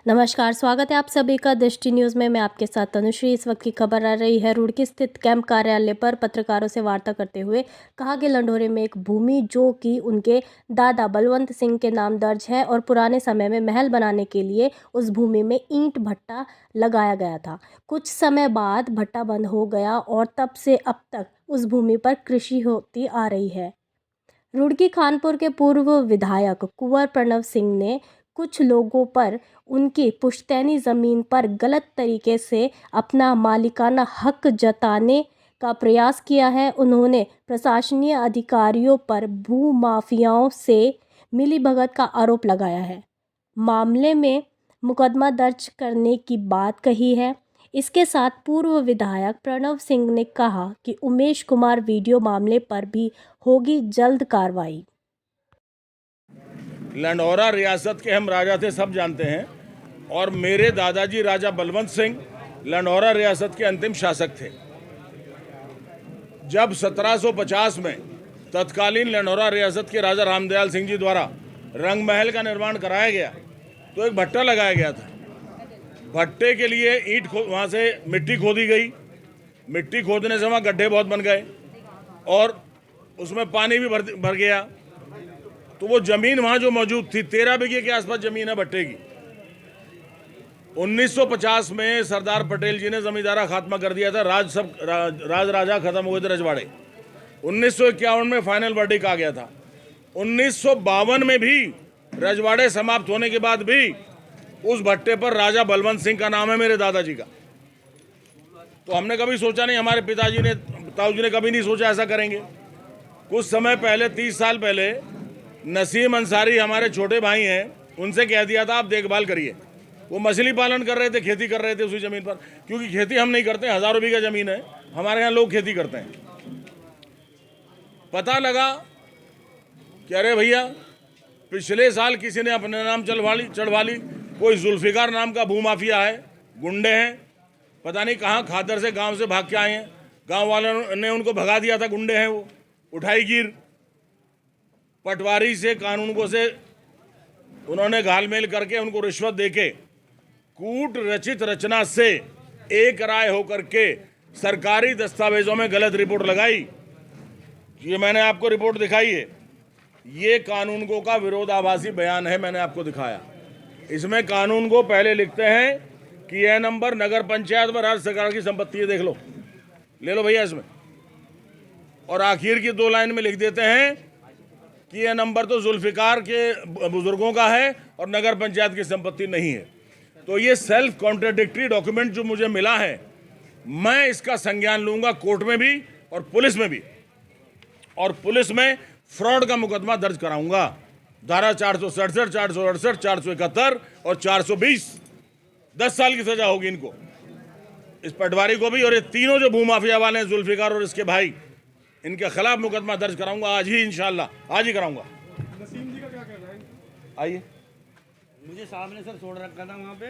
नमस्कार, स्वागत है आप सभी का दृष्टि न्यूज़ में। मैं आपके साथ तनुश्री। इस वक्त की खबर आ रही है रुड़की स्थित कैंप कार्यालय पर। पत्रकारों से वार्ता करते हुए कहा कि लंढोरे में एक भूमि जो कि उनके दादा बलवंत सिंह के नाम दर्ज है और पुराने समय में महल बनाने के लिए उस भूमि में ईंट भट्टा लगाया गया था। कुछ समय बाद भट्टा बंद हो गया और तब से अब तक उस भूमि पर कृषि होती आ रही है। रुड़की खानपुर के पूर्व विधायक कुंवर प्रणव सिंह ने कुछ लोगों पर उनकी पुश्तैनी ज़मीन पर गलत तरीके से अपना मालिकाना हक जताने का प्रयास किया है। उन्होंने प्रशासनीय अधिकारियों पर भूमाफियाओं से मिलीभगत का आरोप लगाया है, मामले में मुकदमा दर्ज करने की बात कही है। इसके साथ पूर्व विधायक प्रणव सिंह ने कहा कि उमेश कुमार वीडियो मामले पर भी होगी जल्द कार्रवाई। लंढौरा रियासत के हम राजा थे, सब जानते हैं, और मेरे दादाजी राजा बलवंत सिंह लंढौरा रियासत के अंतिम शासक थे। जब 1750 में तत्कालीन लंढौरा रियासत के राजा रामदयाल सिंह जी द्वारा रंग महल का निर्माण कराया गया तो एक भट्टा लगाया गया था। भट्टे के लिए ईंट वहाँ से मिट्टी खोदी गई। मिट्टी खोदने से वहाँ गड्ढे बहुत बन गए और उसमें पानी भी भर गया। तो वो जमीन वहाँ जो मौजूद थी, 13 बीघे के आसपास जमीन है भट्टे की। 1950 में सरदार पटेल जी ने जमींदारा खात्मा कर दिया था। राज राजा खत्म हुए थे रजवाड़े। 1951 में फाइनल वर्डिक्ट आ गया था। 1952 में भी रजवाड़े समाप्त होने के बाद भी उस भट्टे पर राजा बलवंत सिंह का नाम है, मेरे दादाजी का। तो हमने कभी सोचा नहीं, हमारे ताऊजी ने कभी नहीं सोचा ऐसा करेंगे। कुछ समय पहले, 30 साल पहले, नसीम अंसारी हमारे छोटे भाई हैं, उनसे कह दिया था आप देखभाल करिए। वो मछली पालन कर रहे थे, खेती कर रहे थे उसी ज़मीन पर, क्योंकि खेती हम नहीं करते, हज़ारों बीघा ज़मीन है, हमारे यहाँ लोग खेती करते हैं। पता लगा कि अरे भैया, पिछले साल किसी ने अपने नाम चढ़वा ली। कोई जुल्फिकार नाम का भूमाफिया है, गुंडे हैं, पता नहीं कहाँ खादर से गांव से भाग के आए हैं। गांव वालों ने उनको भगा दिया था, गुंडे हैं वो। उठाई गिर पटवारी से, कानूनगो से उन्होंने घालमेल करके उनको रिश्वत देके कूट रचित रचना से एक राय होकर के सरकारी दस्तावेजों में गलत रिपोर्ट लगाई। ये मैंने आपको रिपोर्ट दिखाई है। ये कानूनगो का विरोधाभासी बयान है, मैंने आपको दिखाया। इसमें कानूनगो पहले लिखते हैं कि यह नंबर नगर पंचायत व राज्य सरकार की संपत्ति है, देख लो, ले लो भैया इसमें। और आखिर की 2 लाइन में लिख देते हैं कि यह नंबर तो जुल्फिकार के बुजुर्गों का है और नगर पंचायत की संपत्ति नहीं है। तो ये सेल्फ कॉन्ट्राडिक्टरी डॉक्यूमेंट जो मुझे मिला है, मैं इसका संज्ञान लूंगा कोर्ट में भी और पुलिस में भी, और पुलिस में फ्रॉड का मुकदमा दर्ज कराऊंगा। धारा 467, 468, 471 और 420, 10 साल की सजा होगी इनको, इस पटवारी को भी, और ये तीनों जो भूमाफिया वाले हैं, जुल्फिकार और इसके भाई, इनके खिलाफ मुकदमा दर्ज कराऊंगा आज ही, इंशाल्लाह आज ही कराऊंगा। नसीम जी का क्या कहना है? आइए। मुझे साहब ने सर छोड़ रखा था वहाँ पे।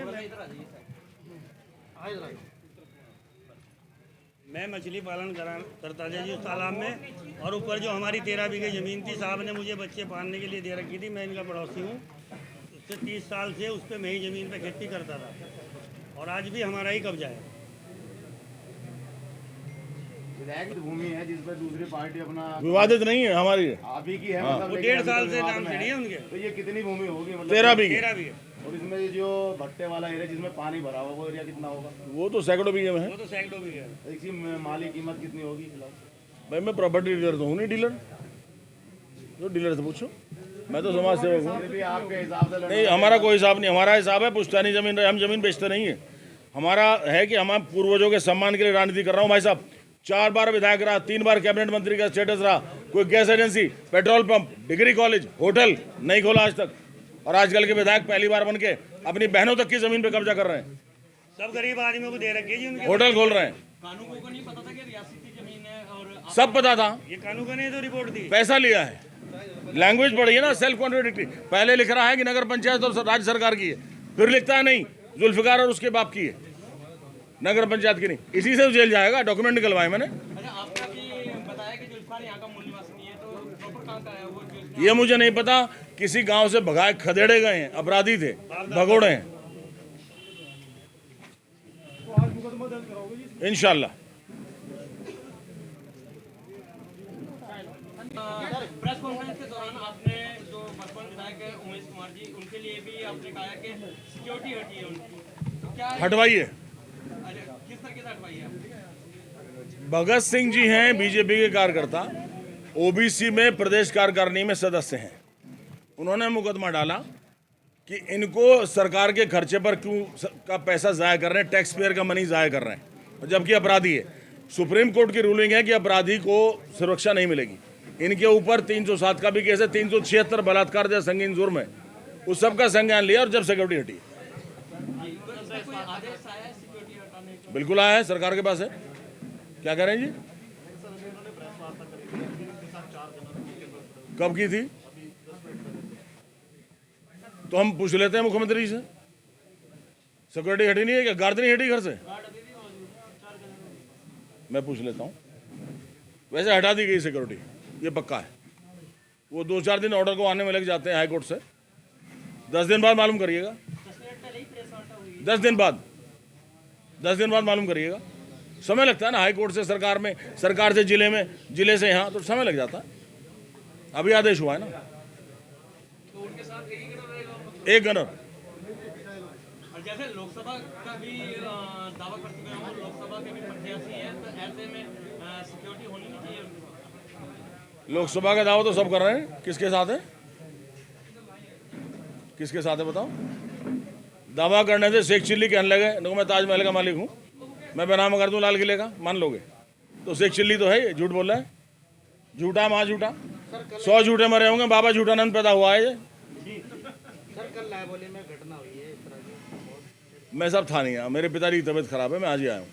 मैं मछली पालन करता था जी उस तालाब में, और ऊपर जो हमारी 13 बीघे ज़मीन थी, साहब ने मुझे बच्चे पालने के लिए दे रखी थी। मैं इनका पड़ोसी हूँ। उससे 30 साल से उस पर मैं ही ज़मीन पे खेती करता था, और आज भी हमारा ही कब्जा है। भूमि है जिस पर दूसरी पार्टी अपना विवादित नहीं है, हमारी है, आप ही की है। हाँ। मतलब वो 1.5 साल से नाम चढ़ी है उनके। तो ये कितनी भूमि होगी? मतलब 13 बीघे। 13 बीघे। और इसमें जो भट्टे वाला एरिया जिसमें पानी भरा हुआ, वो एरिया कितना होगा? वो तो सैकड़ों बीघे में है। वो तो सैकड़ों बीघे है। इसकी माली कीमत कितनी होगी फिलहाल? भाई मैं प्रॉपर्टी डीलर तो हूँ नहीं, डीलर जो डीलर से पूछो, मैं तो समाज सेवक हूँ। फिर भी आपके हिसाब से नहीं, हमारा कोई हिसाब नहीं। हमारा हिसाब है पुश्तैनी जमीन, हम जमीन बेचते नहीं है। हमारा है कि हम पूर्वजों के सम्मान के लिए राजनीति कर रहा हूँ। भाई साहब, 4 बार विधायक रहा, 3 बार कैबिनेट मंत्री का स्टेटस रहा, कोई gas agency, petrol pump, degree college, hotel नहीं खोला आज तक, और आजकल के विधायक पहली बार बन के अपनी बहनों तक की जमीन पे कब्जा कर रहे हैं। सब गरीब आदमियों को दे रखी है जी उनके। होटल खोल रहे हैं। कानूनों को नहीं पता था कि रियासती जमीन है, और सब पता था, ये कानून का नहीं तो रिपोर्ट दी। पैसा लिया है। लैंग्वेज पढ़ी है ना, सेल्फ कॉन्ट्राडिक्टरी। पहले लिख रहा है कि नगर पंचायत और राज्य सरकार की है, फिर लिखता है नहीं, जुल्फिकार और उसके बाप की है, नगर पंचायत की नहीं। इसी से जेल जाएगा। डॉक्यूमेंट निकलवाए मैंने। अच्छा, आपने अभी बताया कि जुल्फिकार यहाँ का मूल निवासी नहीं है, तो प्रॉपर कहाँ का है वो? ये मुझे नहीं पता। किसी गांव से भगाए खदेड़े गए हैं, अपराधी थे, भगोड़े हैं। इंशाल्लाह। प्रेस कॉन्फ्रेंस के दौरान आपने जो वर्तमान विधायक है उमेश कुमार जी, उनके लिए भी आपने कहा है कि सिक्योरिटी हटी है उनकी, तो क्या हटवाइए। अरे, किस तरीके से हटवाई है आपने? भगत सिंह जी हैं बीजेपी के कार्यकर्ता, ओबीसी में प्रदेश कार्यकारिणी में सदस्य हैं। उन्होंने मुकदमा डाला कि इनको सरकार के खर्चे पर क्यों का पैसा ज़ाया कर रहे हैं, टैक्स पेयर का मनी ज़ाया कर रहे हैं, जबकि अपराधी है। सुप्रीम कोर्ट की रूलिंग है कि अपराधी को सुरक्षा नहीं मिलेगी। इनके ऊपर 307 का भी केस है, 376 बलात्कार जैसा संगीन जुर्म है, उस सब का संज्ञान लिया और जब सिक्योरिटी हटी। कोई आदेश आया है सिक्योरिटी हटाने का? बिल्कुल आया है, सरकार के पास है। क्या कह रहे हैं जी? कब की थी? तो हम पूछ लेते हैं मुख्यमंत्री से। सिक्योरिटी हटी नहीं है क्या? गार्ड नहीं हटी घर से? मैं पूछ लेता हूँ। वैसे हटा दी गई सिक्योरिटी, ये पक्का है। वो 2-4 दिन ऑर्डर को आने में लग जाते हैं हाई कोर्ट से। 10 दिन बाद मालूम करिएगा। 10 दिन बाद मालूम करिएगा। समय लगता है ना, हाई कोर्ट से सरकार में, सरकार से जिले में, जिले से यहाँ, तो समय लग जाता है। अभी आदेश हुआ है ना। तो उनके साथ एक ही गणर रहेगा? एक गनर। और जैसे लोकसभा का भी दावा कर चुके हैं, लोकसभा के भी प्रत्याशी हैं, तो ऐसे में सिक्योरिटी होनी नहीं चाहिए उनके साथ? लोकसभा का दावा तो सब कर रहे हैं। किसके साथ है? किसके साथ है बताओ? दावा करने से शेख चिल्ली कहने लगे देखो मैं ताजमहल का मालिक हूँ, मैं बनाम कर दूँ लाल किले का, मान लोगे? तो शेख चिल्ली तो है, झूठ बोल रहा है। झूठा माँ झूठा, 100 झूठे मरे होंगे, बाबा झूठानंद पैदा हुआ है ये। मैं सब था नहीं, मेरे पिताजी की तबीयत खराब है, मैं आज ही आया हूँ।